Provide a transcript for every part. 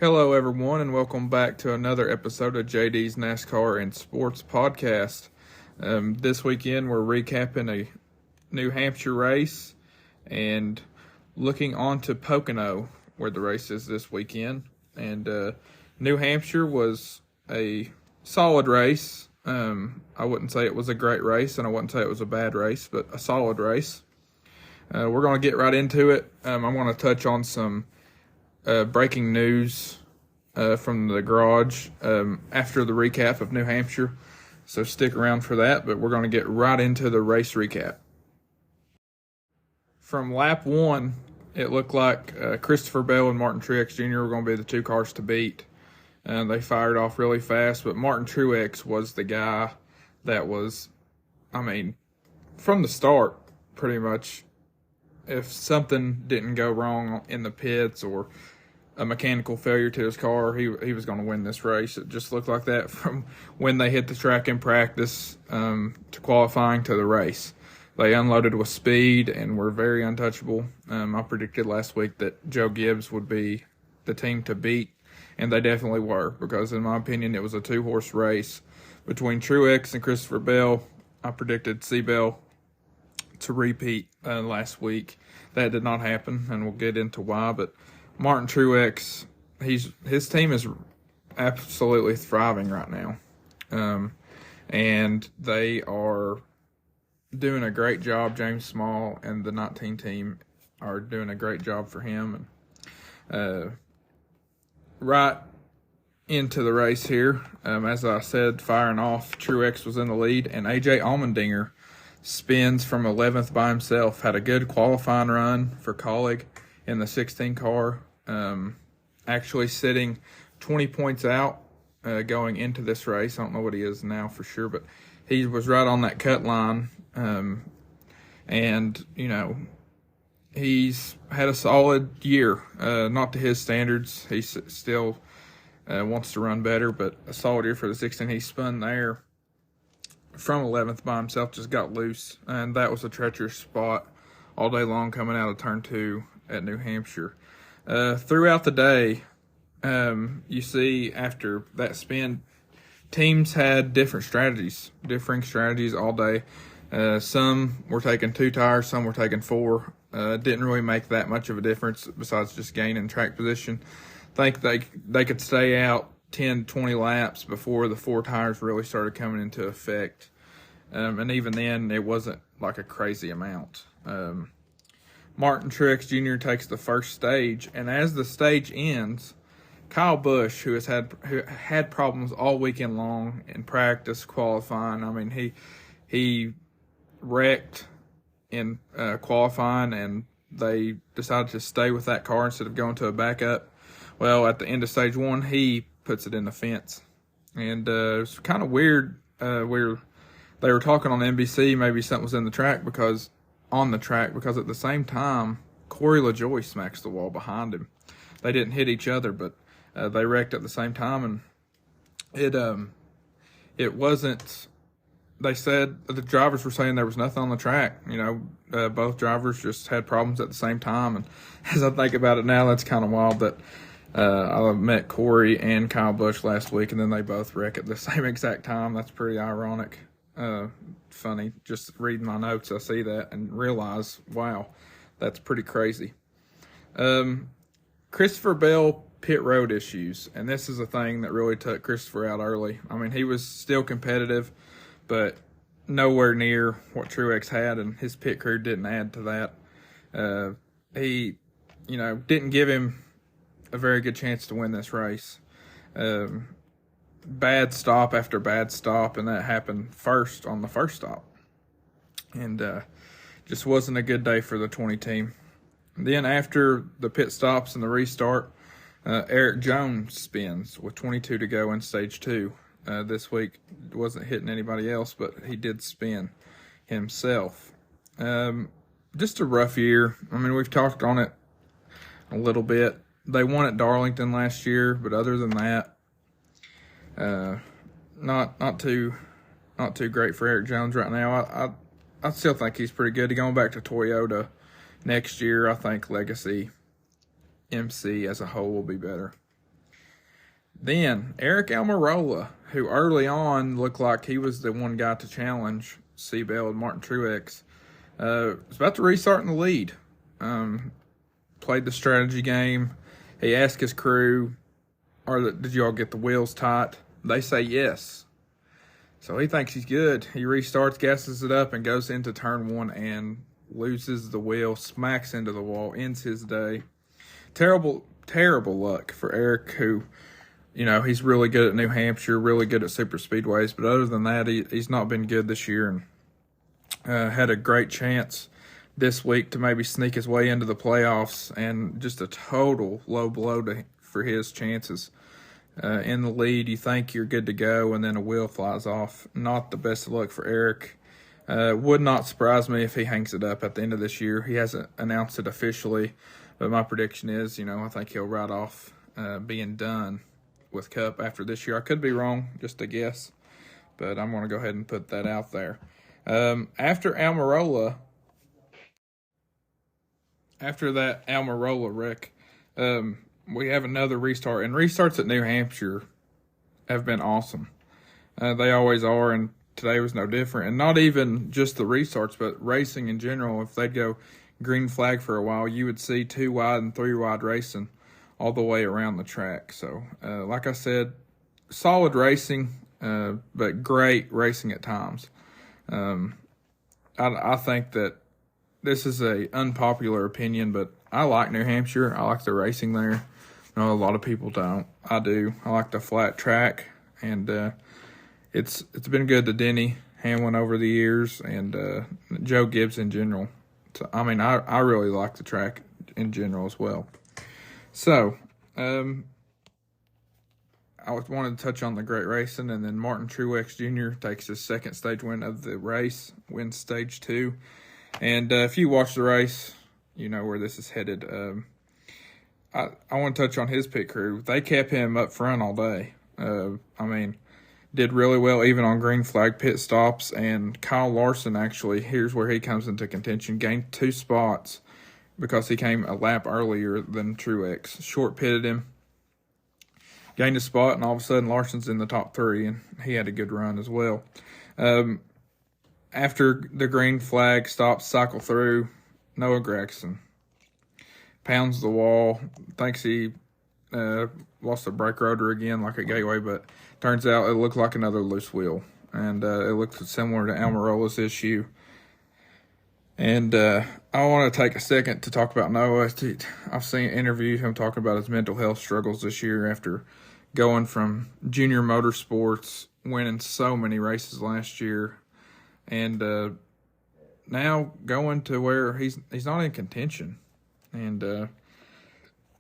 Hello, everyone, and welcome back to another episode of JD's NASCAR and Sports Podcast. This weekend, we're recapping a New Hampshire race and looking on to Pocono, where the race is this weekend. And New Hampshire was a solid race. I wouldn't say it was a great race, and I wouldn't say it was a bad race, but a solid race. We're going to get right into it. I want to touch on some breaking news from the garage after the recap of New Hampshire. So stick around for that, but we're going to get right into the race recap. From lap one, it looked like Christopher Bell and Martin Truex Jr. were going to be the two cars to beat. They fired off really fast, but Martin Truex was the guy that was, from the start, pretty much, if something didn't go wrong in the pits or a mechanical failure to his car, he was going to win this race. It just looked like that from when they hit the track in practice to qualifying to the race. They unloaded with speed and were very untouchable. I predicted last week that Joe Gibbs would be the team to beat, and they definitely were, because in my opinion it was a two-horse race between Truex and Christopher Bell. I predicted C-Bell to repeat last week. That did not happen, and we'll get into why, but Martin Truex, his team is absolutely thriving right now. And they are doing a great job. James Small and the 19 team are doing a great job for him. And right into the race here, as I said, firing off, Truex was in the lead, and A.J. Allmendinger spins from 11th by himself. Had a good qualifying run for Colleague in the 16 car. Actually sitting 20 points out going into this race. I don't know what he is now for sure, but he was right on that cut line. And, he's had a solid year. Not to his standards. He still wants to run better, but a solid year for the 16. He spun there from 11th by himself, just got loose, and that was a treacherous spot all day long coming out of turn 2 at New Hampshire. Throughout the day, you see after that spin, teams had different strategies, differing strategies all day. Some were taking 2 tires, some were taking 4. Didn't really make that much of a difference besides just gaining track position. I think they could stay out 10 to 20 laps before the 4 tires really started coming into effect. And even then, it wasn't like a crazy amount. Martin Truex Jr. takes the first stage, and as the stage ends, Kyle Busch, who had problems all weekend long in practice, qualifying. He wrecked in qualifying, and they decided to stay with that car instead of going to a backup. Well, at the end of stage 1, he puts it in the fence, and it was kind of weird where they were talking on NBC. Maybe something was in the track because at the same time, Corey LaJoie smacks the wall behind him. They didn't hit each other, but they wrecked at the same time, and it wasn't. They said the drivers were saying there was nothing on the track. Both drivers just had problems at the same time. And as I think about it now, that's kind of wild that I met Corey and Kyle Busch last week, and then they both wreck at the same exact time. That's pretty ironic. Funny. Just reading my notes, I see that and realize, wow, that's pretty crazy. Christopher Bell pit road issues, and this is a thing that really took Christopher out early. He was still competitive, but nowhere near what Truex had, and his pit crew didn't add to that. He, didn't give him a very good chance to win this race. Bad stop after bad stop, and that happened first on the first stop. And just wasn't a good day for the 20 team. Then after the pit stops and the restart, Eric Jones spins with 22 to go in stage 2. This week wasn't hitting anybody else, but he did spin himself. Just a rough year. We've talked on it a little bit. They won at Darlington last year, but other than that, not too great for Eric Jones right now. I still think he's pretty good. Going back to Toyota next year, I think Legacy MC as a whole will be better. Then Eric Almirola, who early on looked like he was the one guy to challenge Seabell and Martin Truex, was about to restart in the lead. Played the strategy game. He asked his crew, did you all get the wheels tight? They say yes. So he thinks he's good. He restarts, gasses it up, and goes into turn one and loses the wheel, smacks into the wall, ends his day. Terrible, terrible luck for Eric, who, he's really good at New Hampshire, really good at super speedways. But other than that, he's not been good this year, and had a great chance this week to maybe sneak his way into the playoffs, and just a total low blow for his chances. In the lead, you think you're good to go, and then a wheel flies off. Not the best of luck for Eric. Would not surprise me if he hangs it up at the end of this year. He hasn't announced it officially, but my prediction is, I think he'll ride off being done with Cup after this year. I could be wrong, just a guess, but I'm going to go ahead and put that out there. After that Almirola wreck, we have another restart, and restarts at New Hampshire have been awesome. They always are, and today was no different. And not even just the restarts, but racing in general. If they'd go green flag for a while, you would see 2 wide and 3 wide racing all the way around the track. So, like I said, solid racing, but great racing at times. I think that this is a unpopular opinion, but I like New Hampshire. I like the racing there. I know a lot of people don't. I do. I like the flat track, and it's been good to Denny Hamlin over the years, and Joe Gibbs in general. So, I really like the track in general as well. So, I wanted to touch on the great racing, and then Martin Truex Jr. takes his second stage win of the race, wins stage 2. And if you watch the race, you know where this is headed. I want to touch on his pit crew. They kept him up front all day. Did really well even on green flag pit stops. And Kyle Larson, actually, here's where he comes into contention, gained 2 spots because he came a lap earlier than Truex. Short pitted him, gained a spot, and all of a sudden Larson's in the top 3, and he had a good run as well. After the green flag stops, cycle through, Noah Gregson pounds the wall, thinks he lost a brake rotor again like a gateway, but turns out it looked like another loose wheel, and it looked similar to Almirola's issue. And I want to take a second to talk about Noah. I've seen interviews him talking about his mental health struggles this year after going from junior motorsports, winning so many races last year, and now going to where he's not in contention, and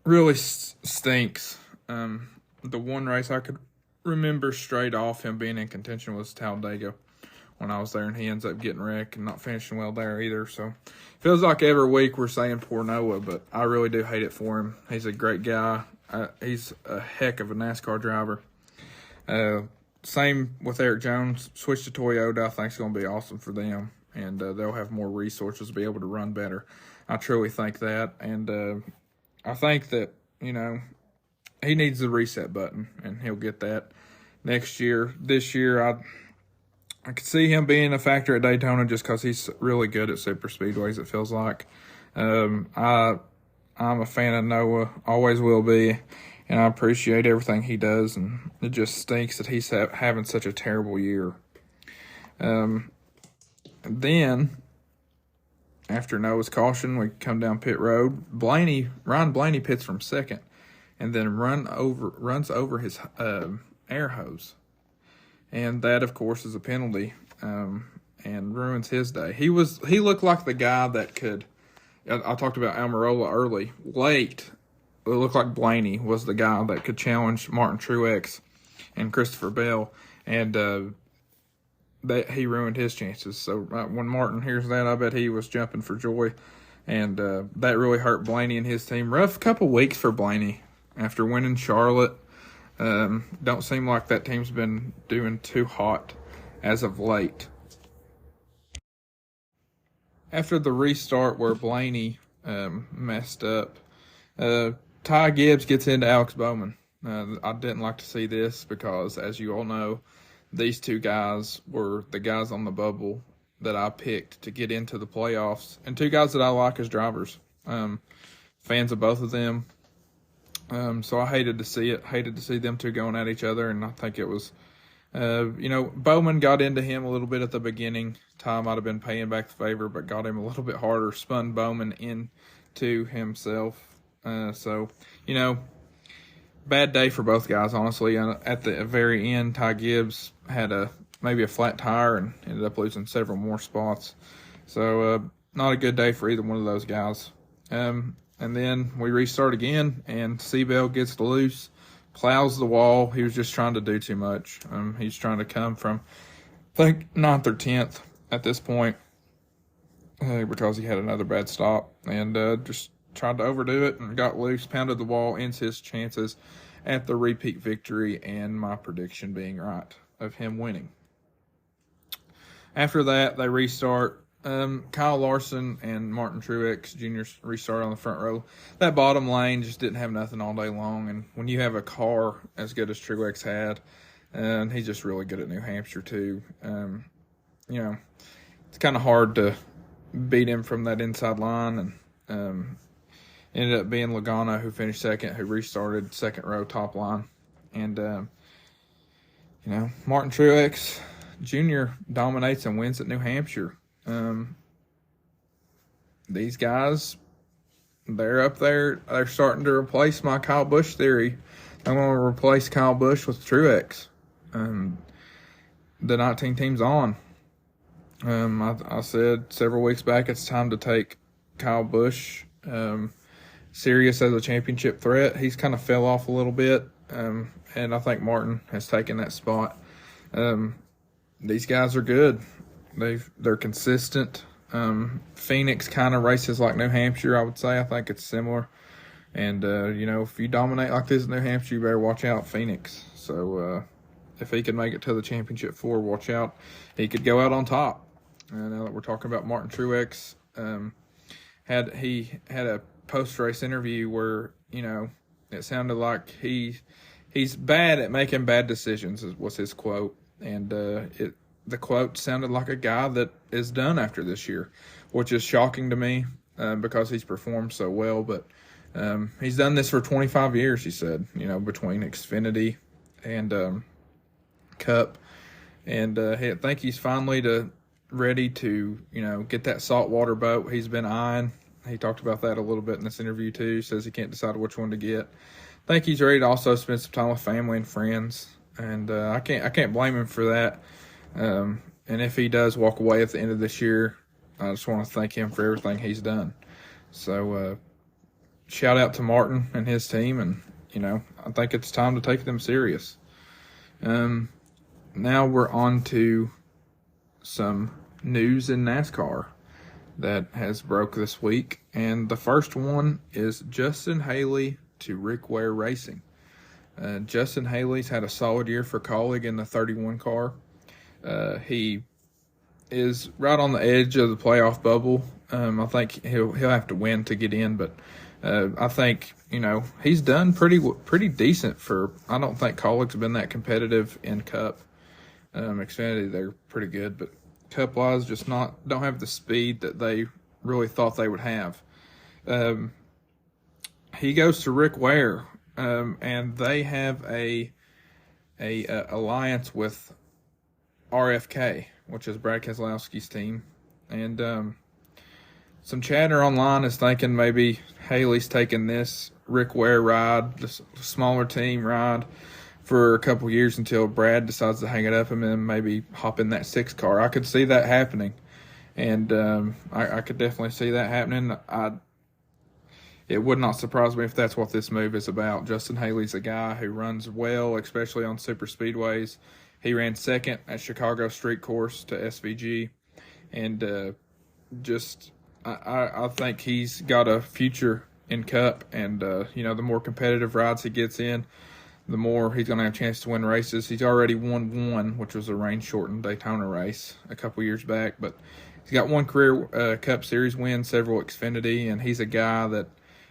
really stinks. The one race I could remember straight off him being in contention was Talladega when I was there, and he ends up getting wrecked and not finishing well there either. So feels like every week we're saying poor Noah, but I really do hate it for him. He's a great guy. He's a heck of a NASCAR driver. Same with Eric Jones. Switch to Toyota. I think it's going to be awesome for them, and they'll have more resources to be able to run better. I truly think that, and I think that, he needs the reset button, and he'll get that next year. This year, I could see him being a factor at Daytona just because he's really good at super speedways, it feels like. I'm a fan of Noah, always will be, and I appreciate everything he does, and it just stinks that he's having such a terrible year. Then, after Noah's caution, we come down pit road. Ryan Blaney pits from second, and then runs over his air hose. And that, of course, is a penalty, and ruins his day. He looked like the guy that could. I talked about Almirola early. Late, it looked like Blaney was the guy that could challenge Martin Truex and Christopher Bell, and that he ruined his chances. So when Martin hears that, I bet he was jumping for joy, and that really hurt Blaney and his team. Rough couple weeks for Blaney after winning Charlotte. Don't seem like that team's been doing too hot as of late. After the restart where Blaney messed up, Ty Gibbs gets into Alex Bowman. I didn't like to see this because, as you all know, these two guys were the guys on the bubble that I picked to get into the playoffs, and two guys that I like as drivers. Fans of both of them. So I hated to see it. Hated to see them two going at each other, and I think it was, Bowman got into him a little bit at the beginning. Ty might have been paying back the favor, but got him a little bit harder, spun Bowman into himself. Bad day for both guys, honestly. At the very end, Ty Gibbs had maybe a flat tire and ended up losing several more spots. So not a good day for either one of those guys. And then we restart again, and Seabell gets loose, plows the wall. He was just trying to do too much. He's trying to come from, I think, 9th or 10th at this point because he had another bad stop, and just tried to overdo it and got loose, pounded the wall, ends his chances at the repeat victory, and my prediction being right of him winning. After that, they restart. Kyle Larson and Martin Truex Jr. restart on the front row. That bottom lane just didn't have nothing all day long, and when you have a car as good as Truex had, and he's just really good at New Hampshire too, it's kind of hard to beat him from that inside line, and ended up being Logano who finished second, who restarted second row top line. And, Martin Truex Jr. dominates and wins at New Hampshire. These guys, they're up there. They're starting to replace my Kyle Busch theory. I'm going to replace Kyle Busch with Truex. The 19 team's on. I said several weeks back it's time to take Kyle Busch serious as a championship threat. He's kind of fell off a little bit, and I think Martin has taken that spot. These guys are good. They're consistent. Phoenix kind of races like New Hampshire, I would say. I think it's similar. And, if you dominate like this in New Hampshire, you better watch out Phoenix. So if he could make it to the championship 4, watch out. He could go out on top. Now that we're talking about Martin Truex, he had a post-race interview where, it sounded like he's bad at making bad decisions, was his quote. And the quote sounded like a guy that is done after this year, which is shocking to me because he's performed so well. But he's done this for 25 years, he said, between Xfinity and Cup. And I think he's finally ready to, get that saltwater boat he's been eyeing. He talked about that a little bit in this interview too. He says he can't decide which one to get. I think he's ready to also spend some time with family and friends, and I can't blame him for that. And if he does walk away at the end of this year, I just want to thank him for everything he's done. So shout out to Martin and his team, and I think it's time to take them serious. Now we're on to some news in NASCAR that has broke this week, and the first one is Justin Haley to Rick Ware Racing. Justin Haley's had a solid year for Colleague in the 31 car. He is right on the edge of the playoff bubble. I think he'll have to win to get in, but I think he's done pretty decent for. I don't think Colleague's been that competitive in Cup. Xfinity, they're pretty good, but Cup wise, just don't have the speed that they really thought they would have. He goes to Rick Ware, and they have a alliance with RFK, which is Brad Keselowski's team. And some chatter online is thinking maybe Haley's taking this Rick Ware ride, the smaller team ride, for a couple years until Brad decides to hang it up and then maybe hop in that 6 car. I could see that happening. And I could definitely see that happening. It would not surprise me if that's what this move is about. Justin Haley's a guy who runs well, especially on super speedways. He ran second at Chicago Street Course to SVG. And I think he's got a future in Cup. And, the more competitive rides he gets in, the more he's going to have a chance to win races. He's already won one, which was a rain-shortened Daytona race a couple years back. But he's got one career Cup Series win, several Xfinity, and he's a guy that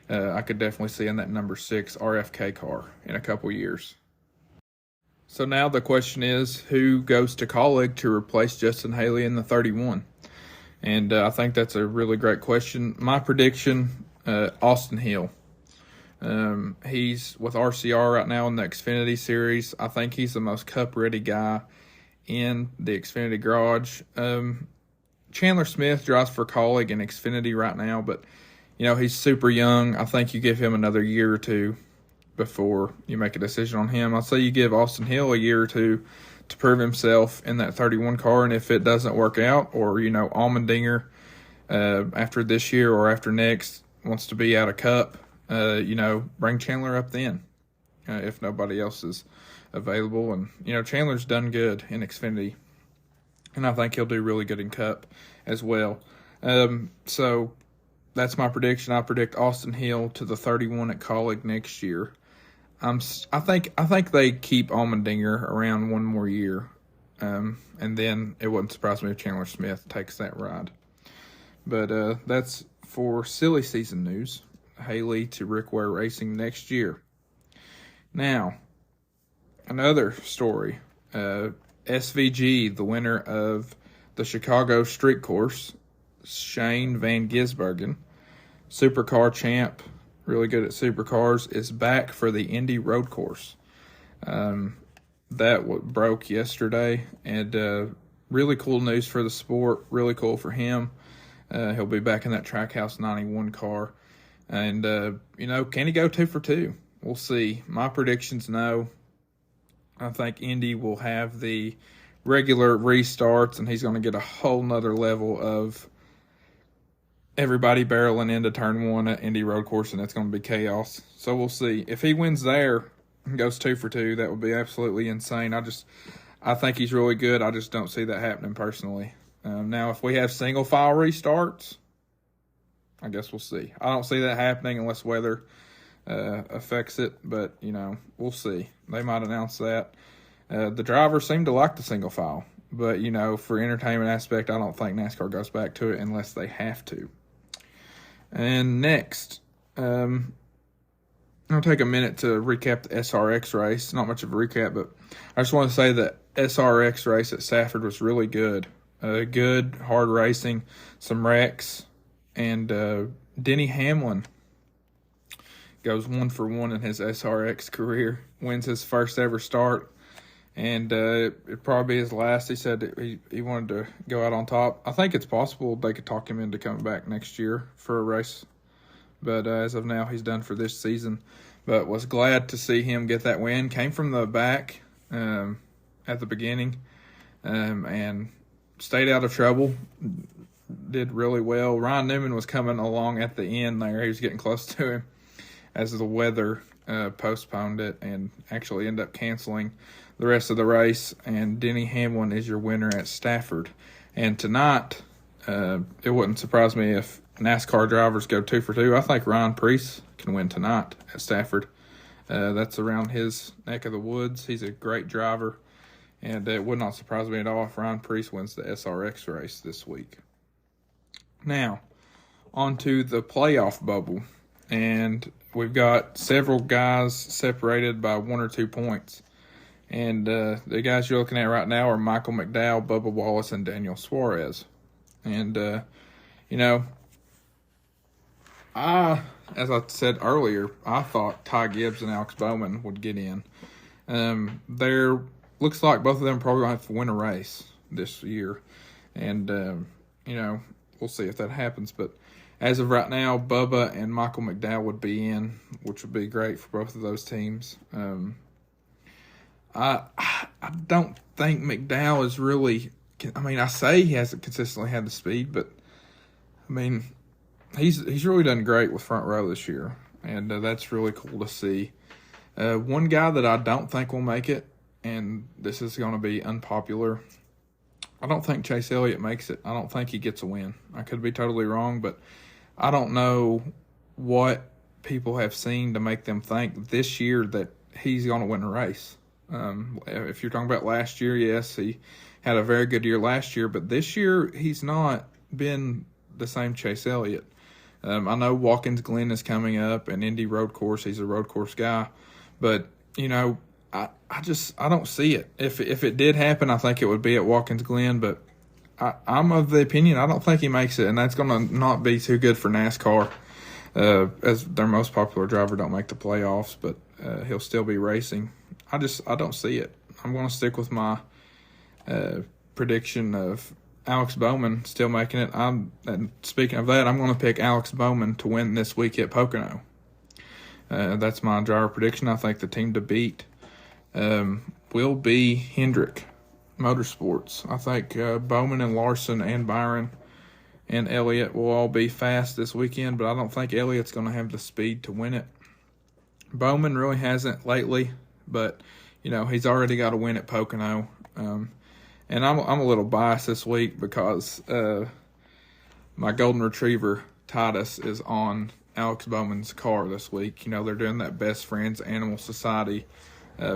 I could definitely see in that number 6 RFK car in a couple years. So now the question is, who goes to Colleague to replace Justin Haley in the 31? And I think that's a really great question. My prediction, Austin Hill. He's with RCR right now in the Xfinity Series. I think he's the most Cup-ready guy in the Xfinity garage. Chandler Smith drives for Colleague in Xfinity right now, but he's super young. I think you give him another year or two before you make a decision on him. I'll say you give Austin Hill a year or two to prove himself in that 31 car, and if it doesn't work out, or Allmendinger after this year or after next wants to be out of Cup, bring Chandler up then if nobody else is available. And Chandler's done good in Xfinity, and I think he'll do really good in Cup as well. So that's my prediction. I predict Austin Hill to the 31 at Colleague next year. I think they keep Allmendinger around one more year, and then it wouldn't surprise me if Chandler Smith takes that ride. But that's for silly season news. Haley to Rick Ware Racing next year. Now, another story. SVG, the winner of the Chicago Street Course, Shane Van Gisbergen, Supercar champ, really good at supercars, is back for the Indy Road Course. That broke yesterday, and really cool news for the sport, really cool for him. He'll be back in that Trackhouse 91 car. And, can he go 2 for 2? We'll see. My predictions, no. I think Indy will have the regular restarts, and he's going to get a whole nother level of everybody barreling into turn 1 at Indy Road Course, and it's going to be chaos. So we'll see. If he wins there and goes 2 for 2, that would be absolutely insane. I think he's really good. I just don't see that happening personally. Now, if we have single file restarts, I guess we'll see. I don't see that happening unless weather affects it, but, we'll see. They might announce that. The drivers seem to like the single file, but, for entertainment aspect, I don't think NASCAR goes back to it unless they have to. And next, I'll take a minute to recap the SRX race. Not much of a recap, but I just want to say that SRX race at Stafford was really good. Good, hard racing, some wrecks, and Denny Hamlin goes 1 for 1 in his SRX career, wins his first ever start, and it probably be his last. He said that he wanted to go out on top. I think it's possible they could talk him into coming back next year for a race, but as of now, he's done for this season. But was glad to see him get that win. Came from the back at the beginning and stayed out of trouble. Did really well. Ryan Newman was coming along at the end there. He was getting close to him as the weather postponed it and actually ended up canceling the rest of the race. And Denny Hamlin is your winner at Stafford. And tonight, it wouldn't surprise me if NASCAR drivers go 2 for 2. I think Ryan Preece can win tonight at Stafford. That's around his neck of the woods. He's a great driver. And it would not surprise me at all if Ryan Preece wins the SRX race this week. Now, on to the playoff bubble. And we've got several guys separated by 1 or 2 points. And the guys you're looking at right now are Michael McDowell, Bubba Wallace, and Daniel Suarez. And, as I said earlier, I thought Ty Gibbs and Alex Bowman would get in. Looks like both of them probably going to have to win a race this year. And, we'll see if that happens. But as of right now, Bubba and Michael McDowell would be in, which would be great for both of those teams. I don't think McDowell is really – I say he hasn't consistently had the speed, but, he's really done great with front row this year. And that's really cool to see. One guy that I don't think will make it, and this is going to be unpopular, I don't think Chase Elliott makes it. I don't think he gets a win. I could be totally wrong, but I don't know what people have seen to make them think this year that he's going to win a race. If you're talking about last year, yes, he had a very good year last year, but this year he's not been the same Chase Elliott. I know Watkins Glen is coming up, and Indy Road Course. He's a road course guy, but I don't see it. If it did happen, I think it would be at Watkins Glen, but I'm of the opinion I don't think he makes it, and that's going to not be too good for NASCAR, as their most popular driver don't make the playoffs, but he'll still be racing. I don't see it. I'm going to stick with my prediction of Alex Bowman still making it. And speaking of that, I'm going to pick Alex Bowman to win this week at Pocono. That's my driver prediction. I think the team to beat will be Hendrick Motorsports. I think Bowman and Larson and Byron and Elliott will all be fast this weekend, but I don't think Elliott's going to have the speed to win it. Bowman really hasn't lately, but he's already got a win at Pocono. And I'm a little biased this week because my golden retriever Titus is on Alex Bowman's car this week. They're doing that Best Friends Animal Society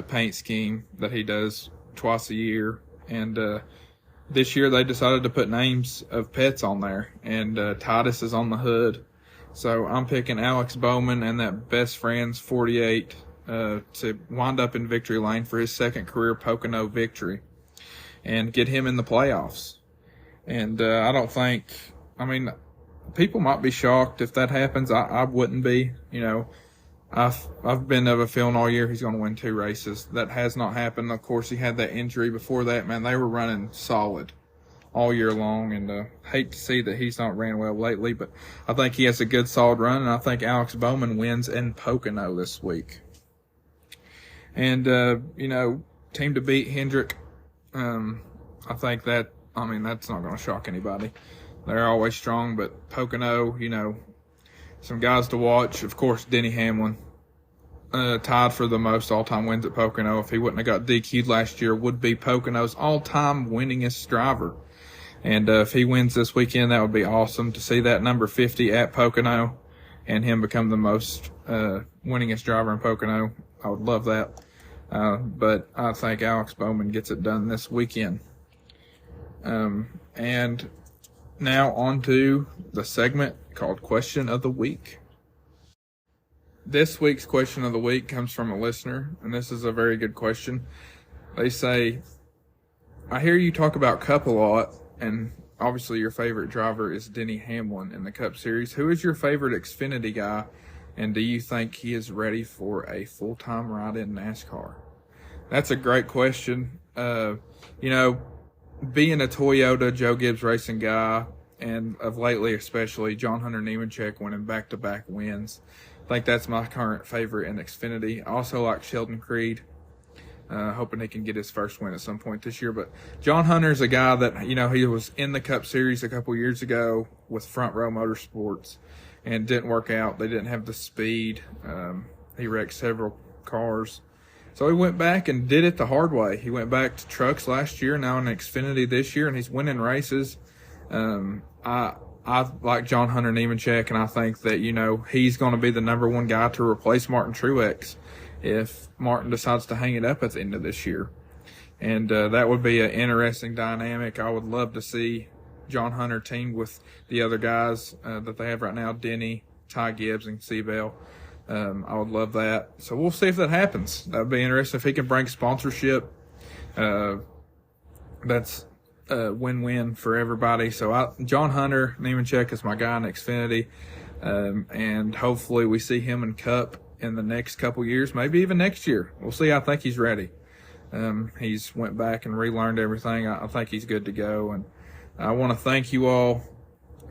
paint scheme that he does twice a year, and this year they decided to put names of pets on there, and Titus is on the hood. So I'm picking Alex Bowman and that Best Friends 48 to wind up in victory lane for his second career Pocono victory and get him in the playoffs. And people might be shocked if that happens. I wouldn't be. I've been of a feeling all year he's going to win 2 races. That has not happened. Of course, he had that injury before that. Man, they were running solid all year long, and hate to see that he's not ran well lately, but I think he has a good solid run, and I think Alex Bowman wins in Pocono this week. And team to beat Hendrick, I think that's not going to shock anybody. They're always strong, but Pocono, some guys to watch. Of course, Denny Hamlin, tied for the most all-time wins at Pocono. If he wouldn't have got DQ'd last year, would be Pocono's all-time winningest driver. And if he wins this weekend, that would be awesome to see that number 50 at Pocono and him become the most winningest driver in Pocono. I would love that. But I think Alex Bowman gets it done this weekend. And now on to the segment called Question of the Week. This week's question of the week comes from a listener, and this is a very good question. They say, I hear you talk about Cup a lot, and obviously your favorite driver is Denny Hamlin in the Cup Series. Who is your favorite Xfinity guy, and do you think he is ready for a full-time ride in NASCAR? That's a great question. Being a Toyota Joe Gibbs Racing guy, and of lately especially John Hunter Nemechek winning back-to-back wins, I think that's my current favorite in Xfinity. I also like Sheldon Creed, hoping he can get his first win at some point this year. But John Hunter's a guy that, he was in the Cup Series a couple years ago with Front Row Motorsports and didn't work out. They didn't have the speed. He wrecked several cars. So he went back and did it the hard way. He went back to trucks last year, now in Xfinity this year, and he's winning races. I like John Hunter Nemechek, and I think that, he's going to be the number one guy to replace Martin Truex if Martin decides to hang it up at the end of this year. And that would be an interesting dynamic. I would love to see John Hunter teamed with the other guys that they have right now, Denny, Ty Gibbs, and Seabell. I would love that. So we'll see if that happens. That would be interesting. If he can bring sponsorship, that's a win-win for everybody. So John Hunter Nemechek is my guy in Xfinity, and hopefully we see him in Cup in the next couple years, maybe even next year. We'll see. I think he's ready. He's went back and relearned everything. I think he's good to go. And I want to thank you all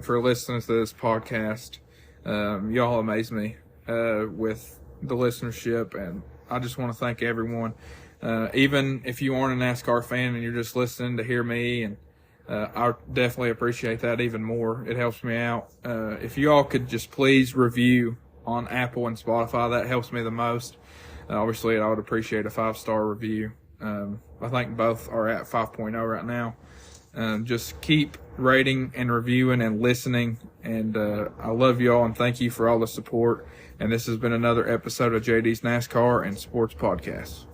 for listening to this podcast. Y'all amaze me with the listenership, and I just want to thank everyone. Even if you aren't a NASCAR fan and you're just listening to hear me, and I definitely appreciate that even more. It helps me out. If you all could just please review on Apple and Spotify, that helps me the most. Obviously, I would appreciate a 5-star review. I think both are at 5.0 right now. Just keep rating and reviewing and listening. And I love you all, and thank you for all the support. And this has been another episode of JD's NASCAR and Sports Podcast.